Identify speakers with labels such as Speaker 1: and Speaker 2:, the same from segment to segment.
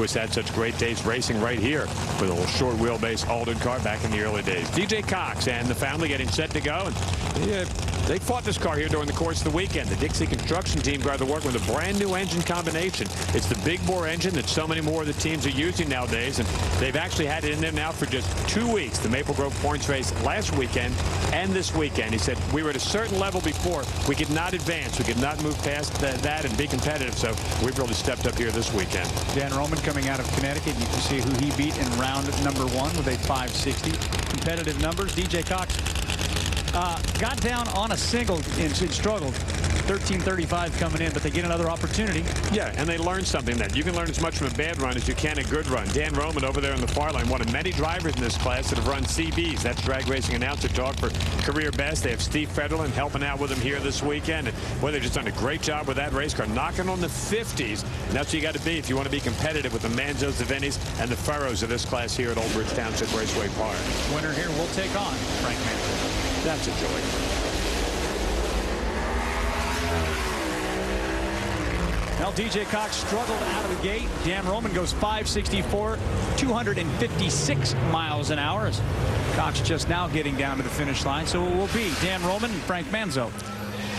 Speaker 1: who has had such great days racing right here with a little short wheelbase Alden car back in the early days. DJ Cox and the family getting set to go. And they fought this car here during the course of the weekend. The Dixie construction team got to work with a brand new engine combination. It's the big bore engine that so many more of the teams are using nowadays, and they've actually had it in there now for just 2 weeks. The Maple Grove points race last weekend and this weekend. He said, we were at a certain level before. We could not advance. We could not move past that and be competitive. So we've really stepped up here this weekend.
Speaker 2: Dan Roman coming out of Connecticut. You can see who he beat in round number 1 with a 560. Competitive numbers. DJ Cox got down on a single and struggled. 13:35 coming in, but they get another opportunity.
Speaker 1: Yeah, and they learned something then. You can learn as much from a bad run as you can a good run. Dan Roman over there on the far line, one of many drivers in this class that have run CBs. That's drag racing announcer talk for career best. They have Steve Federlin helping out with him here this weekend. And boy, they've just done a great job with that race car, knocking on the 50s. And that's what you got to be if you want to be competitive with the Manzos, the Vinnies, and the Furrows of this class here at Old Bridge Township Raceway Park.
Speaker 2: Winner here will take on Frank Manzo.
Speaker 1: That's a joy.
Speaker 2: Well, DJ Cox struggled out of the gate. Dan Roman goes 564, 256 miles an hour. As Cox just now getting down to the finish line. So it will be Dan Roman and Frank Manzo.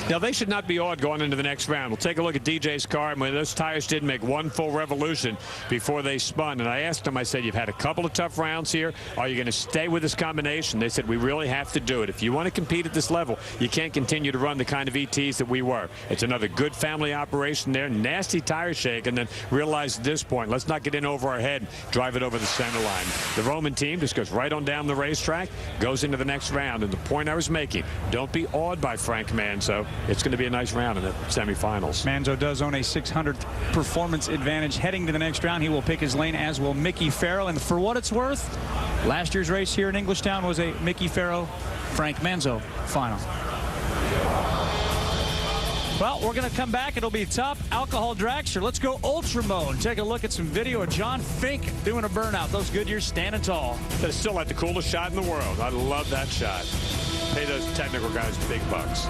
Speaker 1: Now, they should not be awed going into the next round. We'll take a look at DJ's car. And those tires did make one full revolution before they spun. And I asked them, I said, you've had a couple of tough rounds here. Are you going to stay with this combination? They said, we really have to do it. If you want to compete at this level, you can't continue to run the kind of ETs that we were. It's another good family operation there. Nasty tire shake. And then realize at this point, let's not get in over our head, drive it over the center line. The Roman team just goes right on down the racetrack, goes into the next round. And the point I was making, don't be awed by Frank Manzo. It's going to be a nice round in the semifinals.
Speaker 2: Manzo does own a 600th performance advantage heading to the next round. He will pick his lane, as will Mickey Farrell. And for what it's worth, last year's race here in Englishtown was a Mickey Farrell, Frank Manzo final. Well, we're going to come back. It'll be tough. Alcohol dragster. Let's go ultra mode. Take a look at some video of John Fink doing a burnout. Those Goodyears standing tall.
Speaker 1: That's still like the coolest shot in the world. I love that shot. Pay those technical guys big bucks.